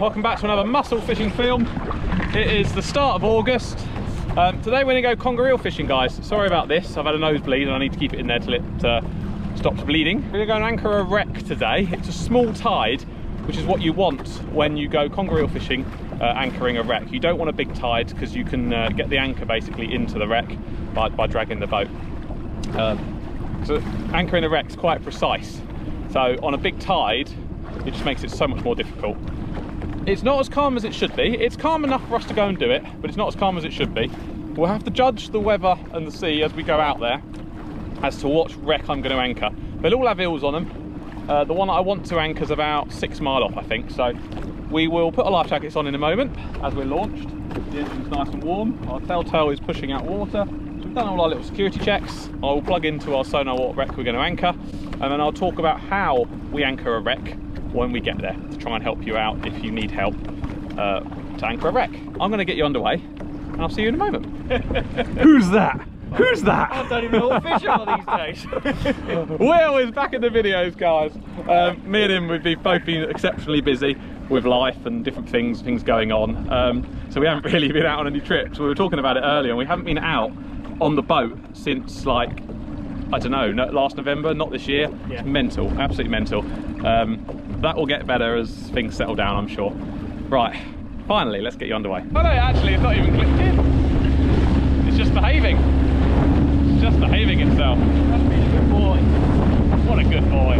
welcome back to another mussel fishing film. It is the start of August. Today we're going to go conger eel fishing, guys. Sorry about this, I've had a nosebleed and I need to keep it in there till it stops bleeding. We're going to go and anchor a wreck today. It's a small tide, which is what you want when you go conger eel fishing, anchoring a wreck. You don't want a big tide because you can get the anchor basically into the wreck by dragging the boat. So anchoring a wreck's quite precise. So on a big tide, it just makes it so much more difficult. It's not as calm as it should be. It's calm enough for us to go and do it, but it's not as calm as it should be. We'll have to judge the weather and the sea as we go out there as to what wreck I'm going to anchor. They'll all have eels on them. The one that I want to anchor is about 6 miles off, I think. So we will put our life jackets on in a moment as we're launched. The engine's nice and warm. Our telltale is pushing out water. We've done all our little security checks. I will plug into our sonar what wreck we're going to anchor, and then I'll talk about how we anchor a wreck when we get there to try and help you out if you need help to anchor a wreck. I'm going to get you underway and I'll see you in a moment. Who's that? Who's that? I don't even know what fish are these days. Will is back in the videos, guys. Me and him would be both been exceptionally busy with life and different things going on. So we haven't really been out on any trips. We were talking about it earlier and we haven't been out on the boat since, like, I don't know, last November, not this year. Yeah. It's mental, absolutely mental. That will get better as things settle down, I'm sure. Right, finally, let's get you underway. Oh no, actually, it's not even clicked in. It's just behaving. It's just behaving itself. That's been a good boy. What a good boy.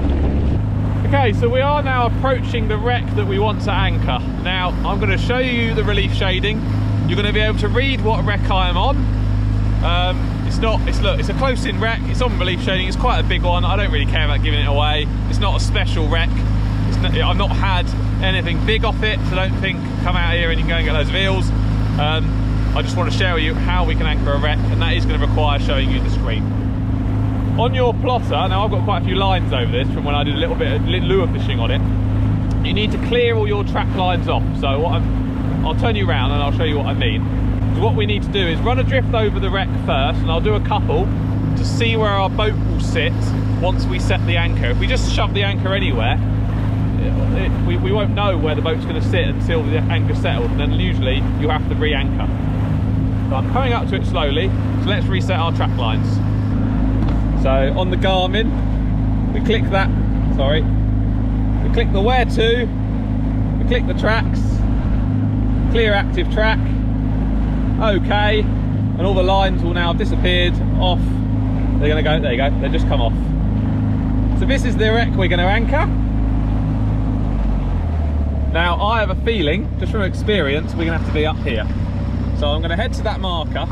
Okay, so we are now approaching the wreck that we want to anchor. Now, I'm going to show you the relief shading. You're going to be able to read what wreck I am on. It's a close-in wreck. It's on relief shading. It's quite a big one. I don't really care about giving it away. It's not a special wreck. I've not had anything big off it, so don't think come out here and you can go and get loads of eels. I just want to share with you how we can anchor a wreck, and that is going to require showing you the screen. On your plotter, now I've got quite a few lines over this from when I did a little bit of lure fishing on it. You need to clear all your track lines off. So I'll turn you around and I'll show you what I mean. So what we need to do is run a drift over the wreck first, and I'll do a couple to see where our boat will sit once we set the anchor. If we just shove the anchor anywhere, we won't know where the boat's going to sit until the anchor settles, and then usually you have to re-anchor. So I'm coming up to it slowly, so let's reset our track lines. So on the Garmin, we click that, we click the where to, we click the tracks, clear active track, okay, and all the lines will now have disappeared, off. They're going to go, there you go, they just come off. So this is the wreck we're going to anchor. Now I have a feeling, just from experience, we're going to have to be up here. So I'm going to head to that marker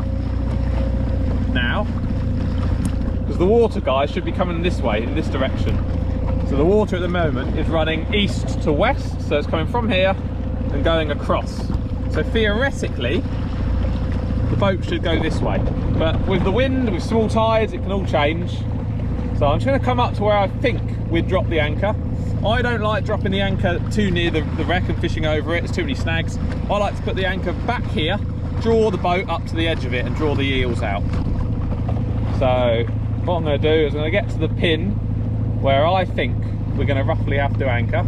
now, because the water, guys, should be coming this way, in this direction. So the water at the moment is running east to west, so it's coming from here and going across. So theoretically, the boat should go this way. But with the wind, with small tides, it can all change. So I'm just going to come up to where I think we'd drop the anchor. I don't like dropping the anchor too near the wreck and fishing over it. There's too many snags. I like to put the anchor back here, draw the boat up to the edge of it and draw the eels out. So what I'm going to do is I'm going to get to the pin where I think we're going to roughly have to anchor.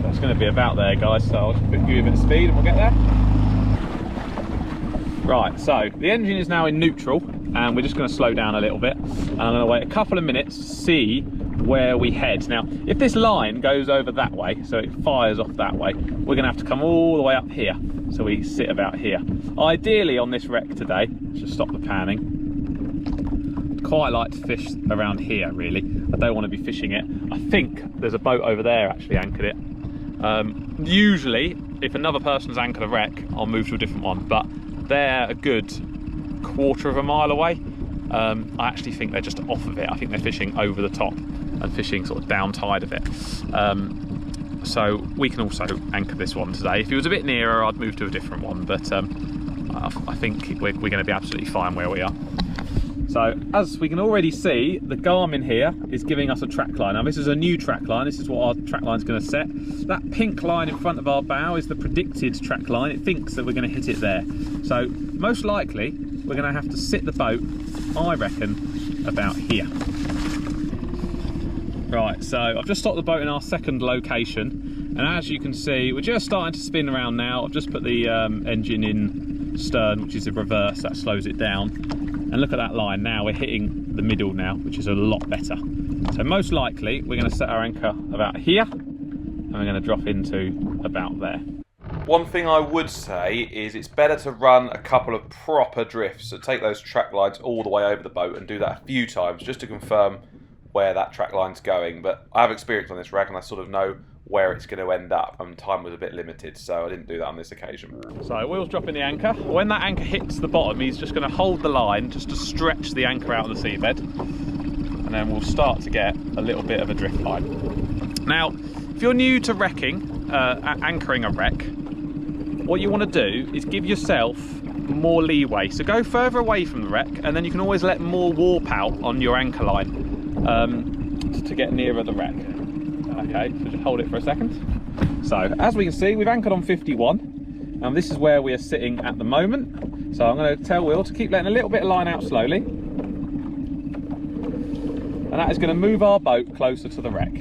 So it's going to be about there, guys, so I'll just give you a bit of speed and we'll get there. Right, so the engine is now in neutral and we're just going to slow down a little bit, and I'm going to wait a couple of minutes to see where we head. Now if this line goes over that way, so it fires off that way, we're going to have to come all the way up here, so we sit about here. Ideally on this wreck today, let's just stop the panning, I'd quite like to fish around here really. I don't want to be fishing it. I think there's a boat over there actually anchored it. Usually if another person's anchored a wreck, I'll move to a different one, but they're a good quarter of a mile away. I actually think they're just off of it. I think they're fishing over the top and fishing sort of down tide of it. So we can also anchor this one today. If it was a bit nearer, I'd move to a different one, but I think we're going to be absolutely fine where we are. So as we can already see, the Garmin here is giving us a track line. Now this is a new track line. This is what our track line is going to set. That pink line in front of our bow is the predicted track line. It thinks that we're going to hit it there. So most likely we're going to have to sit the boat, I reckon, about here. Right, so I've just stopped the boat in our second location, and as you can see, we're just starting to spin around now. I've just put the engine in stern, which is a reverse, that slows it down. And look at that line now, we're hitting the middle now, which is a lot better. So most likely, we're going to set our anchor about here, and we're going to drop into about there. One thing I would say is it's better to run a couple of proper drifts, so take those track lines all the way over the boat and do that a few times just to confirm where that track line's going. But I have experience on this wreck and I sort of know where it's going to end up, and time was a bit limited, so I didn't do that on this occasion. So Will's dropping the anchor. When that anchor hits the bottom, he's just going to hold the line just to stretch the anchor out of the seabed, and then we'll start to get a little bit of a drift line. Now, if you're new to wrecking, anchoring a wreck, what you want to do is give yourself more leeway. So go further away from the wreck, and then you can always let more warp out on your anchor line to get nearer the wreck. Okay, so just hold it for a second. So as we can see, we've anchored on 51, and this is where we are sitting at the moment. So I'm going to tell Will to keep letting a little bit of line out slowly, and that is going to move our boat closer to the wreck.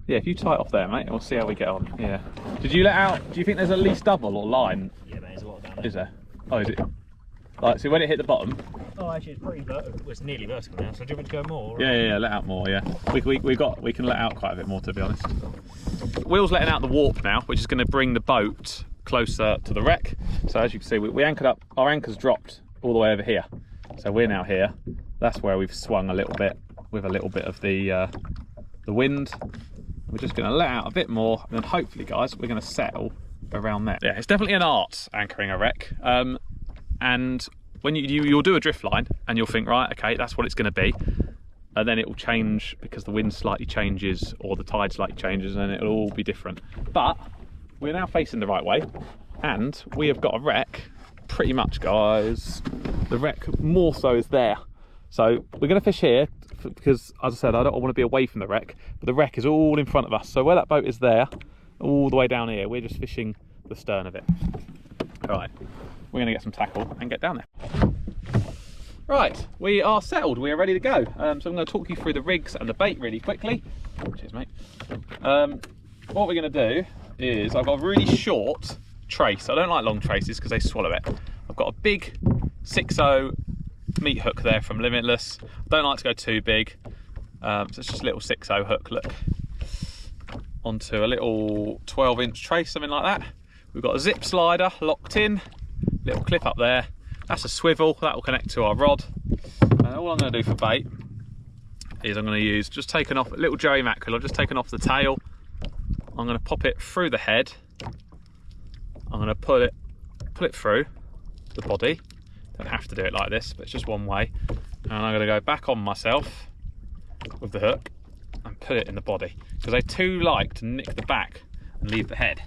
Yeah, if you tie it off there, mate, and we'll see how we get on. Yeah. Did you let out? Do you think there's at least double or line? Yeah, there's a lot down there. Is there? Oh, is it? Like, so when it hit the bottom. Oh, actually, it's pretty vertical. Well, it's nearly vertical now. So do you want to go more? Or... Yeah, let out more. Yeah, we can let out quite a bit more, to be honest. Will's letting out the warp now, which is going to bring the boat closer to the wreck. So as you can see, we anchored up. Our anchor's dropped all the way over here. So we're now here. That's where we've swung a little bit with a little bit of the wind. We're just going to let out a bit more, and then hopefully, guys, we're going to settle around there. Yeah, it's definitely an art anchoring a wreck. And when you'll do a drift line, and you'll think, right, okay, that's what it's going to be, and then it will change because the wind slightly changes or the tide slightly changes, and it'll all be different. But we're now facing the right way, and we have got a wreck, pretty much, guys. The wreck more so is there. So we're going to fish here because, as I said, I don't want to be away from the wreck, but the wreck is all in front of us. So where that boat is there, all the way down here, we're just fishing the stern of it. All right, we're going to get some tackle and get down there. Right, we are settled, we are ready to go. So I'm going to talk you through the rigs and the bait really quickly. Cheers, mate. What we're going to do is, I've got a really short trace. I don't like long traces because they swallow it. I've got a big 6.0 meat hook there from Limitless. I don't like to go too big, so it's just a little 6.0 hook, look, onto a little 12-inch trace, something like that. We've got a zip slider locked in, little clip up there. That's a swivel, that will connect to our rod. And all I'm going to do for bait is I'm going to use, just taking off a little Joey mackerel, I've just taken off the tail. I'm going to pop it through the head. I'm going to pull it through the body. Don't have to do it like this, but it's just one way. And I'm going to go back on myself with the hook and put it in the body, because they too like to nick the back and leave the head.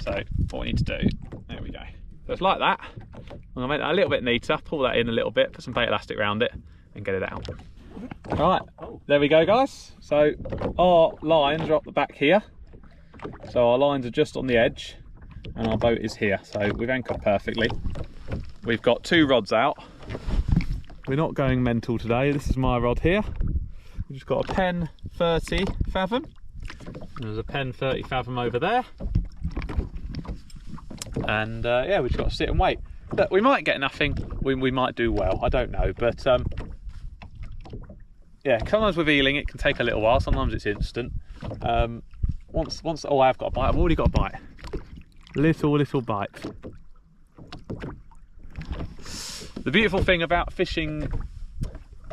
So what we need to do, there we go. So it's like that. I'm going to make that a little bit neater, pull that in a little bit, put some bait elastic around it and get it out. Right, there we go, guys. So our lines are up the back here. So our lines are just on the edge and our boat is here. So we've anchored perfectly. We've got two rods out. We're not going mental today. This is my rod here. We've just got a Penn 30 Fathom. There's a Penn 30 Fathom over there. And yeah, we've just got to sit and wait. Look, we might get nothing. We might do well. I don't know. But yeah, sometimes with eeling it can take a little while. Sometimes it's instant. Once oh, I've got a bite. I've already got a bite. Little bite. The beautiful thing about fishing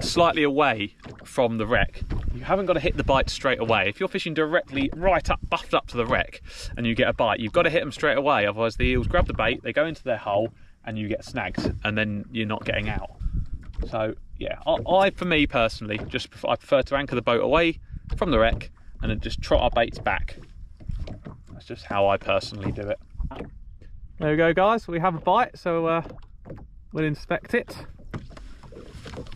slightly away from the wreck, you haven't got to hit the bite straight away. If you're fishing directly right up, buffed up to the wreck, and you get a bite, you've got to hit them straight away. Otherwise the eels grab the bait, they go into their hole, and you get snagged, and then you're not getting out. So yeah, for me personally, I prefer to anchor the boat away from the wreck and then just trot our baits back. That's just how I personally do it. There we go, guys. We have a bite, so we'll inspect it.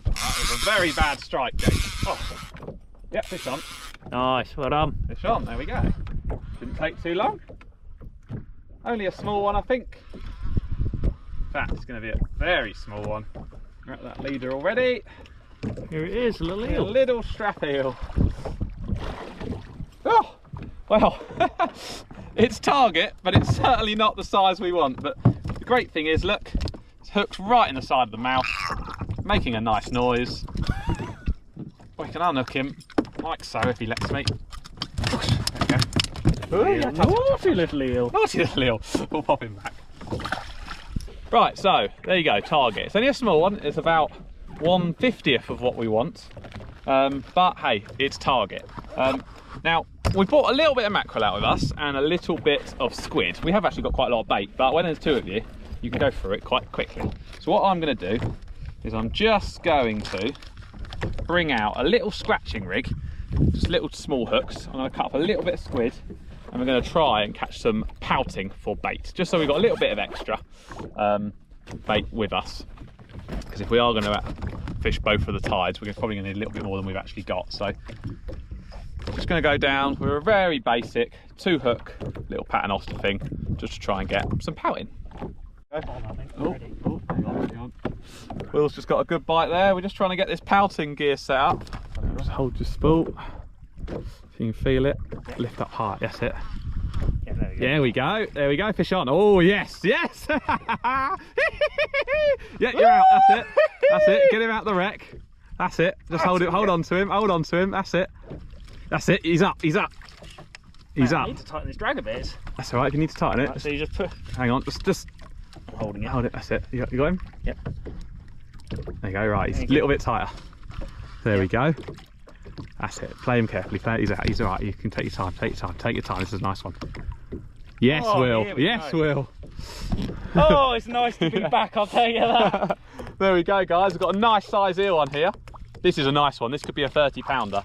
That was a very bad strike, Jake. Oh, yep, fish on. Nice, well done. Fish on, there we go. Didn't take too long. Only a small one, I think. In fact, it's going to be a very small one. We're at that leader already. Here it is, a little eel. A little strap eel. Oh, well, it's target, but it's certainly not the size we want. But the great thing is, look, it's hooked right in the side of the mouth, making a nice noise. We can unhook him, like so, if he lets me. There we go. Naughty little eel. Naughty little eel. We'll pop him back. Right, so there you go, target. It's only a small one. It's about 1/50th of what we want. But hey, it's target. Now, we brought a little bit of mackerel out with us and a little bit of squid. We have actually got quite a lot of bait, but when there's two of you, you can go through it quite quickly. So what I'm going to do is I'm just going to bring out a little scratching rig, just little small hooks. I'm going to cut up a little bit of squid and we're going to try and catch some pouting for bait, just so we've got a little bit of extra bait with us. Because if we are going to fish both of the tides, we're probably going to need a little bit more than we've actually got. So just going to go down with a very basic 2-hook little paternoster thing, just to try and get some pouting. Okay. Oh, hang on. Will's just got a good bite there. We're just trying to get this pouting gear set up. Just hold your spool, if you can feel it. Lift up high, that's it. There we go. There we go. Fish on. Oh yes, yes. Yeah, you're out. That's it. That's it. Get him out the wreck. That's it. Just hold it. Hold on to him. Hold on to him. That's it. That's it. He's up. He's up. He's up. I need to tighten this drag a bit. That's all right. If you need to tighten it. Right, so you just put. Hang on. Just. I'm holding it. Hold it. That's it. You got him. Yep. There you go. Right. He's a little bit tighter. There we go. That's it. Play him carefully. He's out. He's all right. You can take your time. Take your time. Take your time. This is a nice one. Yes, oh, Will. Yes, go. Will. Oh, it's nice to be back, I'll tell you that. There we go, guys. We've got a nice size eel on here. This is a nice one. This could be a 30-pounder.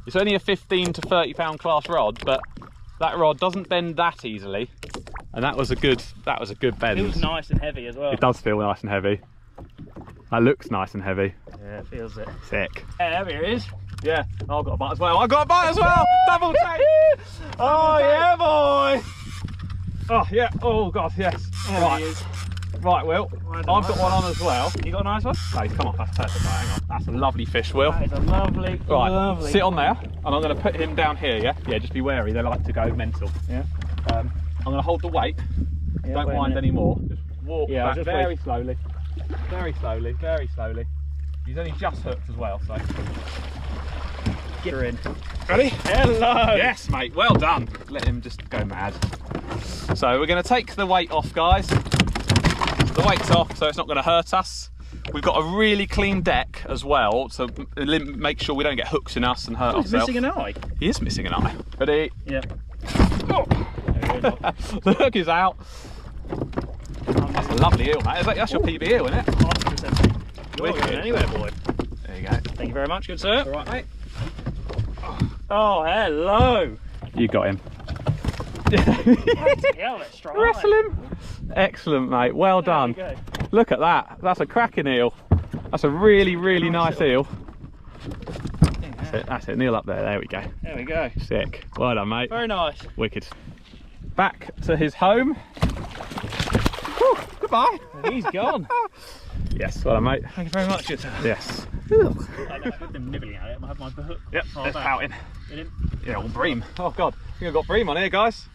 It's only a 15 to 30-pound class rod, but that rod doesn't bend that easily. And that was a good bend. It feels nice and heavy as well. It does feel nice and heavy. That looks nice and heavy. Yeah, it feels it. Sick. Yeah, there it is. Yeah, I've got a bite as well. I've got a bite as well. Double take. Oh yeah, boy. Oh yeah. Oh god, yes. There right. he is. Right, Will. I've got one on as well. You got a nice one? No, he's come off. That's perfect. Right, hang on. That's a lovely fish, Will. That is a lovely, right, lovely. sit on there, and I'm going to put him down here. Yeah. Yeah. Just be wary. They like to go mental. Yeah. I'm going to hold the weight. Yeah, Don't wind anymore. Just walk back just very slowly. Very slowly. Very slowly. He's only just hooked as well, so. Get her in. Ready? Hello! Yes, mate, well done. Let him just go mad. So we're going to take the weight off, guys. The weight's off, so it's not going to hurt us. We've got a really clean deck as well, so make sure we don't get hooks in us and hurt ourselves. He's missing an eye. He is missing an eye. Ready? Yeah. Oh. The hook is out. That's a lovely eel, mate. That's your PB eel, isn't it? 100%. You're not going anywhere, boy. There you go. Thank you very much, good sir. All right, mate. Oh, hello. You got him. Yeah, let's try. Wrestle him. Excellent, mate. Well done. There we go. Look at that. That's a cracking eel. That's a really, really nice eel. That's it. That's it. Kneel up there. There we go. There we go. Sick. Well done, mate. Very nice. Wicked. Back to his home. Whew, goodbye. He's gone. Yes, well done, mate. Thank you very much, good sir. Yes. I know, with them nibbling at it, I have my hook. Yep, there's pouting. Yeah, all bream. Oh god, I think I've got bream on here, guys.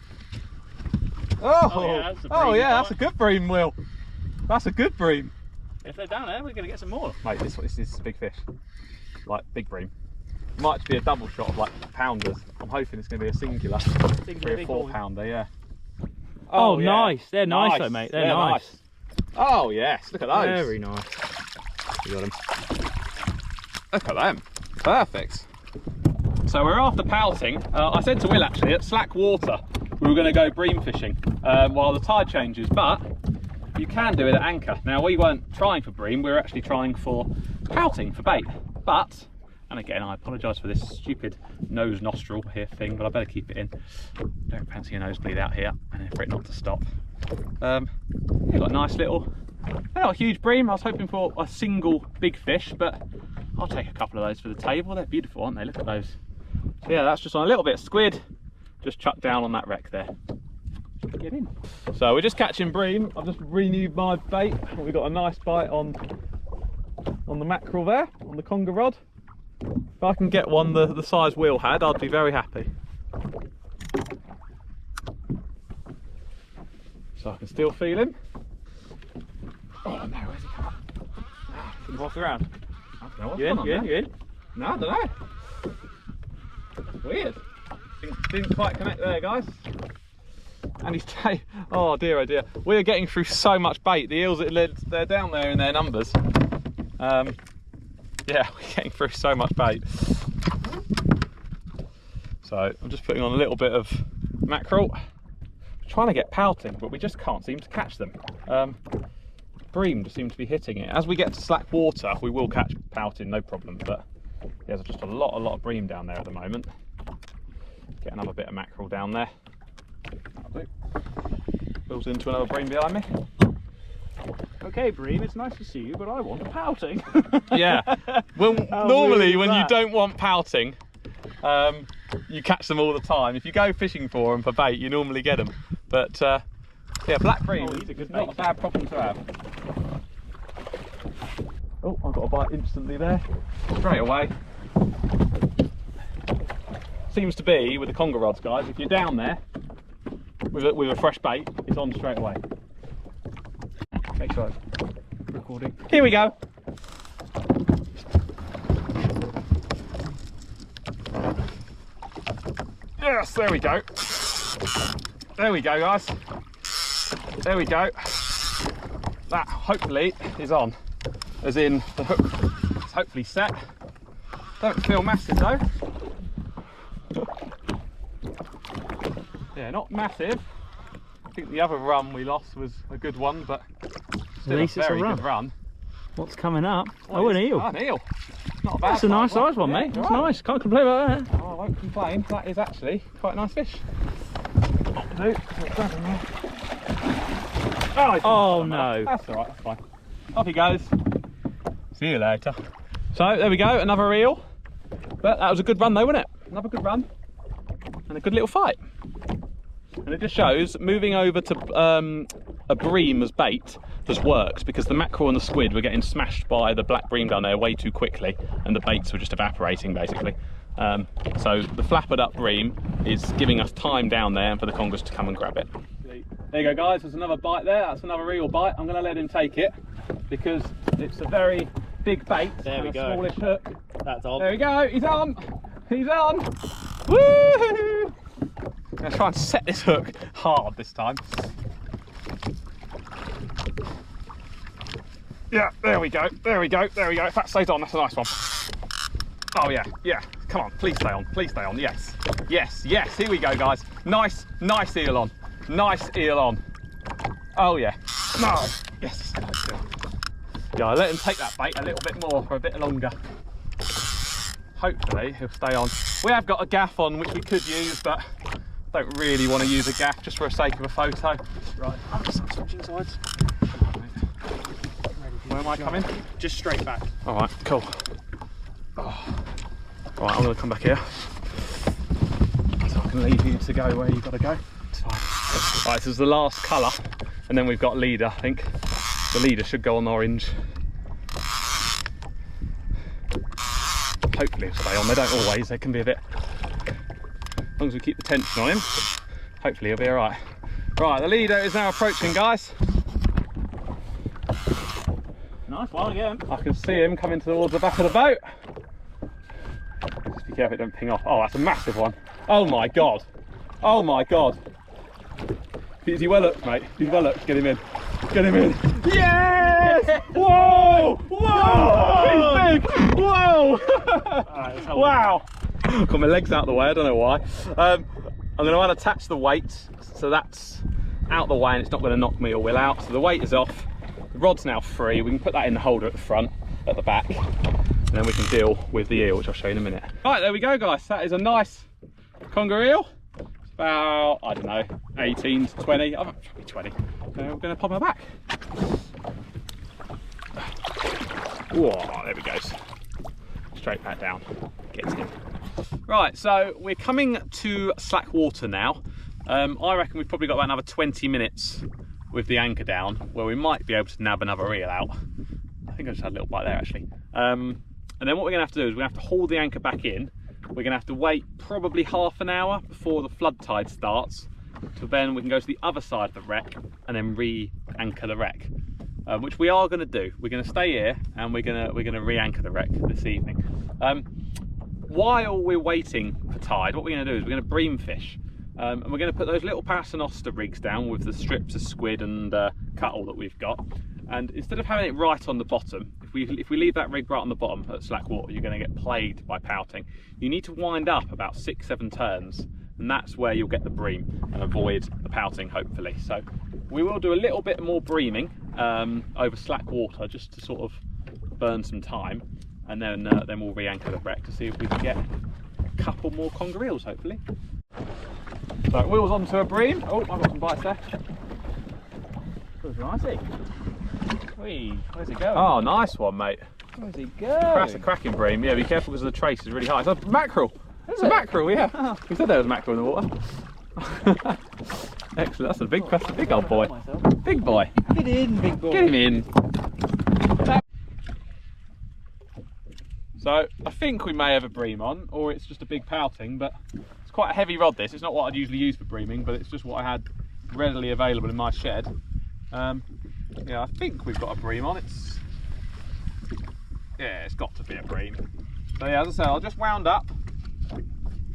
Oh yeah, that's a good bream, Will. That's a good bream. If they're down there, we're going to get some more. Mate, this is a big fish. Like, big bream. Might be a double shot of like pounders. I'm hoping it's going to be a singular. 3 or 4 pounder, yeah. Oh, yeah. Nice. They're nice though, mate. They're nice. Oh yes, look at those. Very nice. You got them. Look at them. Perfect. So we're after pouting. I said to Will actually, at slack water, we were going to go bream fishing while the tide changes, but you can do it at anchor. Now we weren't trying for bream, we were actually trying for pouting, for bait. But, and again, I apologise for this stupid nose nostril here thing, but I better keep it in. Don't fancy a nosebleed out here, and for it not to stop. Yeah, got a nice little, they're not a huge bream. I was hoping for a single big fish, but I'll take a couple of those for the table. They're beautiful, aren't they? Look at those. So yeah, that's just on a little bit of squid, just chucked down on that wreck there. Get in. So we're just catching bream. I've just renewed my bait. We've got a nice bite on on the mackerel there, on the conger rod. If I can get one the size Will had, I'd be very happy. So I can still feel him. Oh no, where's he come up? He's walking around. You in? You in? No, I don't know. Weird. Didn't quite connect there, guys. And he's oh dear, oh dear. We are getting through so much bait. The eels, they're down there in their numbers. Yeah, we're getting through so much bait. So I'm just putting on a little bit of mackerel. We're trying to get pouting, but we just can't seem to catch them. Bream just seems to be hitting it. As we get to slack water, we will catch pouting, no problem. But there's just a lot of bream down there at the moment. Get another bit of mackerel down there. That'll do. Builds into another bream behind me. Okay, Bream, it's nice to see you, but I want a pouting. Yeah. Well, normally when you don't want pouting, you catch them all the time. If you go fishing for them for bait, you normally get them. But yeah, black bream is not a bad problem to have. Oh, I got a bite instantly there, straight away. Seems to be with the conger rods, guys. If you're down there with a fresh bait, it's on straight away. Make sure it's recording. Here we go. Yes, there we go. There we go, guys. There we go. That hopefully is on. As in, the hook is hopefully set. Don't feel massive though. Yeah, not massive. I think the other run we lost was a good one, but still a very good run. What's coming up? Oh, an eel. Oh, an eel. Not a bad. That's a nice size one, mate. That's nice. Can't complain about that. Oh, I won't complain. That is actually quite a nice fish. Oh no. That's alright, that's fine. Off he goes. See you later. So there we go, another eel. But that was a good run though, wasn't it? Another good run. And a good little fight. And it just shows moving over to a bream as bait just works, because the mackerel and the squid were getting smashed by the black bream down there way too quickly, and the baits were just evaporating basically. So the flappered up bream is giving us time down there for the congers to come and grab it. There you go, guys, there's another bite there. That's another eel bite. I'm going to let him take it because it's a very big bait. There we go. Smallish hook. That's on. There we go, he's on. He's on. Woo! I'm going to try and set this hook hard this time. Yeah, there we go, there we go, there we go. If that stays on, that's a nice one. Oh yeah, yeah. Come on, please stay on, please stay on. Yes, yes, yes. Here we go, guys. Nice, nice eel on. Nice eel on. Oh yeah. No. Yes. Yeah, I let him take that bait a little bit more for a bit longer. Hopefully he'll stay on. We have got a gaff on which we could use, but don't really want to use a gaff just for the sake of a photo. Right. I'm just switching sides. Where am I coming? Just straight back. All right. Cool. Oh. All right. I'm going to come back here so I can leave you to go where you've got to go. It's fine. Right. This is the last colour, and then we've got leader. I think the leader should go on orange. Hopefully he'll stay on. They don't always. They can be a bit. As long as we keep the tension on him, hopefully he'll be all right. Right. The leader is now approaching, guys. Nice one again. I can see him coming towards the back of the boat. Just be careful it don't ping off. Oh, that's a massive one. Oh my god. Oh my god. Is he well hooked, mate? He's well hooked. Get him in. Get him in. Yes! Whoa! Whoa! He's big! Whoa! Right, wow! Got my legs out of the way, I don't know why. I'm going to unattach the weight, so that's out the way and it's not going to knock me or Will out. So the weight is off. The rod's now free. We can put that in the holder at the front, at the back, and then we can deal with the eel, which I'll show you in a minute. Right, there we go, guys. That is a nice conger eel. It's about, I don't know, 18 to 20. Oh, probably 20. We're going to pop her back. Whoa, there we go. Straight back down. Gets in. Right, so we're coming to slack water now. I reckon we've probably got about another 20 minutes with the anchor down, where we might be able to nab another eel out. I think I just had a little bite there actually. And then what we're gonna have to do is we're gonna have to haul the anchor back in. We're gonna have to wait probably half an hour before the flood tide starts, till then we can go to the other side of the wreck and then re-anchor the wreck, which we are gonna do. We're gonna stay here and we're gonna re-anchor the wreck this evening. While we're waiting for tide, what we're gonna do is we're gonna bream fish. And we're going to put those little paternoster rigs down with the strips of squid and cuttle that we've got. And instead of having it right on the bottom, if we leave that rig right on the bottom at slack water, you're going to get played by pouting. You need to wind up about 6-7 turns, and that's where you'll get the bream and avoid the pouting, hopefully. So we will do a little bit more breaming over slack water just to sort of burn some time, and then we'll re-anchor the wreck to see if we can get a couple more conger eels, hopefully. So wheels onto a bream. Oh, I've got some bites there. That's nicey. Whee, where's he going? Oh, nice one, mate. Where's he going? That's a cracking bream. Yeah, be careful because the trace is really high. It's a mackerel. It's a mackerel, yeah. Oh. We said there was mackerel in the water. Excellent. That's a big old boy. Big boy. Get in, big boy. Get him in. So I think we may have a bream on, or it's just a big pouting, but it's quite a heavy rod this. It's not what I'd usually use for breaming, but it's just what I had readily available in my shed. Yeah, I think we've got a bream on. It's got to be a bream. So yeah, as I said, I'll just wound up.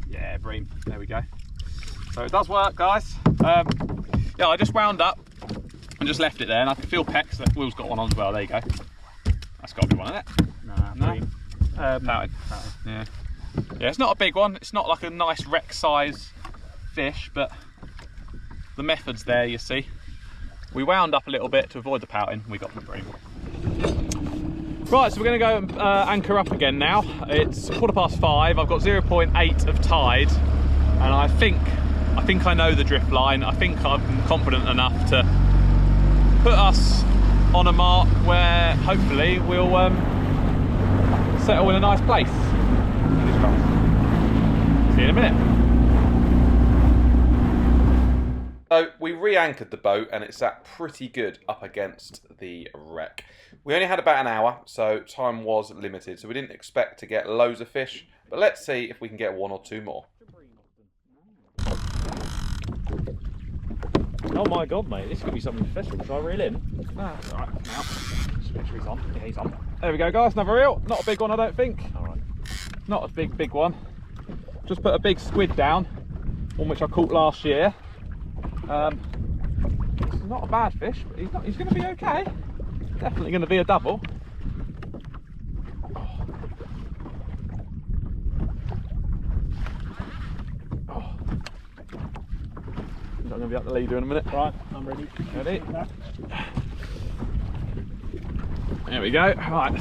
Yeah, bream, there we go. So it does work, guys. Yeah, I just wound up and just left it there, and I can feel pecks. That Will's got one on as well, there you go. That's got to be one, isn't it? Nah, no? bream. Pouted. Yeah. Yeah, it's not a big one. It's not like a nice wreck size fish, but the method's there, you see. We wound up a little bit to avoid the pouting. We got the bream. Right, so we're going to go and anchor up again now. It's 5:15. I've got 0.8 of tide, and I think I know the drift line. I think I'm confident enough to put us on a mark where hopefully we'll settle in a nice place. See you in a minute. So we re-anchored the boat and it sat pretty good up against the wreck. We only had about an hour, so time was limited, so we didn't expect to get loads of fish, but let's see if we can get one or two more. Oh my god, mate, this could be something special. Shall I reel in? No, that's alright, now. Just make sure he's on. Yeah, he's on. There we go, guys, another reel. Not a big one, I don't think. Alright. Not a big one. Just put a big squid down, one which I caught last year. It's not a bad fish, but he's going to be okay. Definitely going to be a double. I'm going to be up the leader in a minute. Right, I'm ready. Ready? There we go. Right.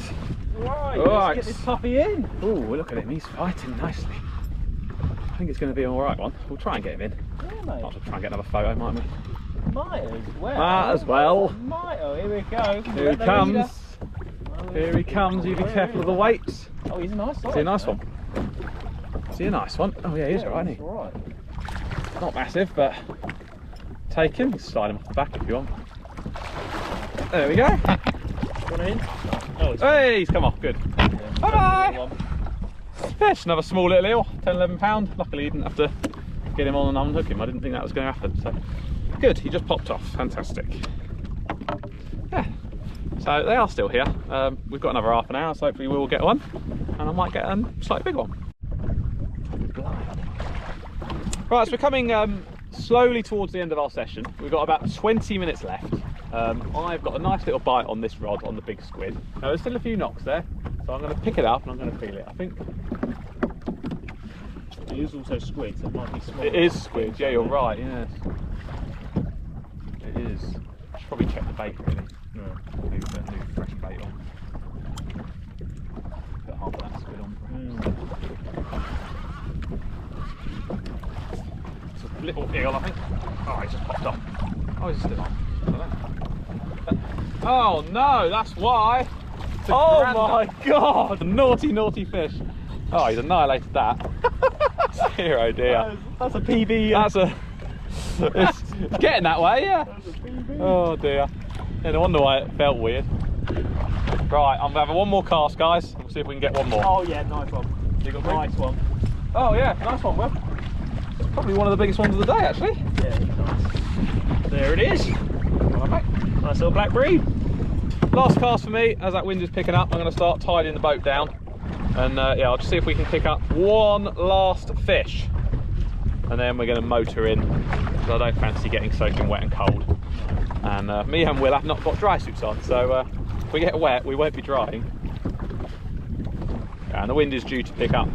Right, let's get this puppy in. Oh, look at him. He's fighting nicely. I think it's going to be an alright one. We'll try and get him in. Yeah, mate. Might as well try and get another photo, might we? Might as well. Might as well. Might. Oh, here we go. Here he comes. Here he comes. You be careful of the weights. Oh, he's a nice one. Is he a nice one? Is he a nice one? Oh yeah, he is alright, isn't he? Alright. Not massive, but take him. You can slide him off the back if you want. There we go. Want in? Oh, hey, he's come off. Good. Yeah, Bye bye. Fish, another small little eel, 10-11 pound. Luckily, you didn't have to get him on and unhook him. I didn't think that was going to happen. So good. He just popped off. Fantastic. Yeah. So they are still here. We've got another half an hour, so hopefully we'll get one, and I might get a slightly big one. Right, so we're coming slowly towards the end of our session. We've got about 20 minutes left. I've got a nice little bite on this rod on the big squid. Now there's still a few knocks there, so I'm going to pick it up and I'm going to feel it. I think it is also squid, so it might be small. it is squid. Yeah, you're right. Yes, it is. I should probably check the bait really. Yeah. Maybe put a new fresh bait on. Put half of that squid on. It's a little eel, I think. Oh, he's just popped off. Oh, he's still on. I don't know. Oh no, that's why. Oh my god! Naughty fish. Oh, he's annihilated that. Dear, oh dear. That's a PB. It's getting that way, yeah. That's a PB. Oh dear. Yeah, no wonder why it felt weird. Right, I'm having one more cast, guys. We'll see if we can get one more. Oh yeah, nice one. You got Nice one. Oh yeah, nice one, Will. It's probably one of the biggest ones of the day, actually. Yeah, nice. There it is. Well done, mate. Nice little black bream. Last cast for me. As that wind is picking up, I'm going to start tidying the boat down. And yeah, I'll just see if we can pick up one last fish. And then we're going to motor in, because I don't fancy getting soaking wet and cold. And me and Will have not got dry suits on, so if we get wet, we won't be drying. And the wind is due to pick up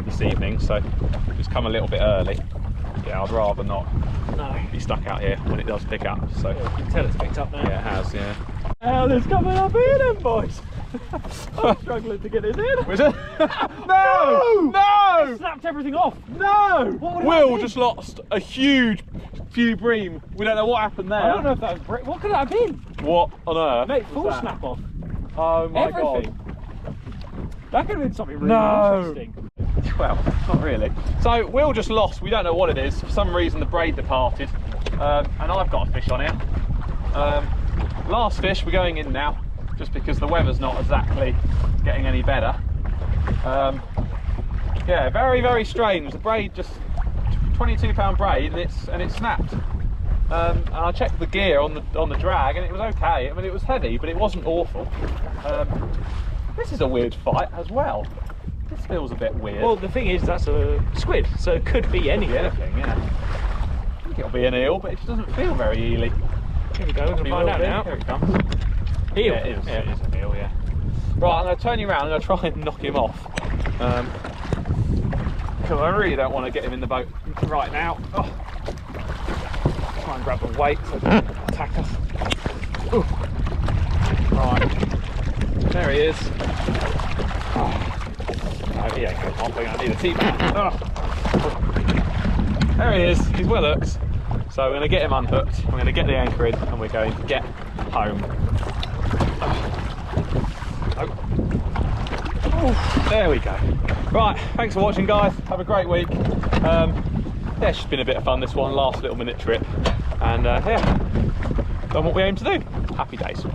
this evening, so just come a little bit early. Yeah, I'd rather not be stuck out here when it does pick up. So yeah, you can tell it's picked up now. yeah, it has, yeah. Hell is coming up here then, boys. I'm struggling to get it in. Was it? No! No! It snapped everything off. No! What Will just lost a huge few bream. We don't know what happened there. I don't know if that was bream. What could that have been? What on earth? Mate, full snap off. Oh my Everything. God. That could have been something really No. interesting. Well, not really. So Will just lost. We don't know what it is. For some reason the braid departed. And I've got a fish on here. Last fish, we're going in now, just because the weather's not exactly getting any better. Yeah, very, very strange. The braid just 22-pound braid, and it snapped. And I checked the gear on the drag, and it was okay. I mean, it was heavy, but it wasn't awful. This is a weird fight as well. This feels a bit weird. Well, the thing is, that's a squid, so it could be anything. Anything, yeah. I think it'll be an eel, but it just doesn't feel very eely. Here we go, we're going to find out now. Here it comes. Eel. Yeah, it is an eel, yeah. Right, I'm going to turn you around and I'm going to try and knock him off. Because I really don't want to get him in the boat right now. Oh. Try and grab the weight so he doesn't attack us. Ooh. Right, there he is. Oh. Oh, yeah, I need a T-back. Oh. There he is, he's well hooked. So we're going to get him unhooked, we're going to get the anchor in, and we're going to get home. Oh. There we go. Right, thanks for watching, guys. Have a great week. Yeah, it's just been a bit of fun, this one, last little minute trip. And yeah, done what we aim to do. Happy days.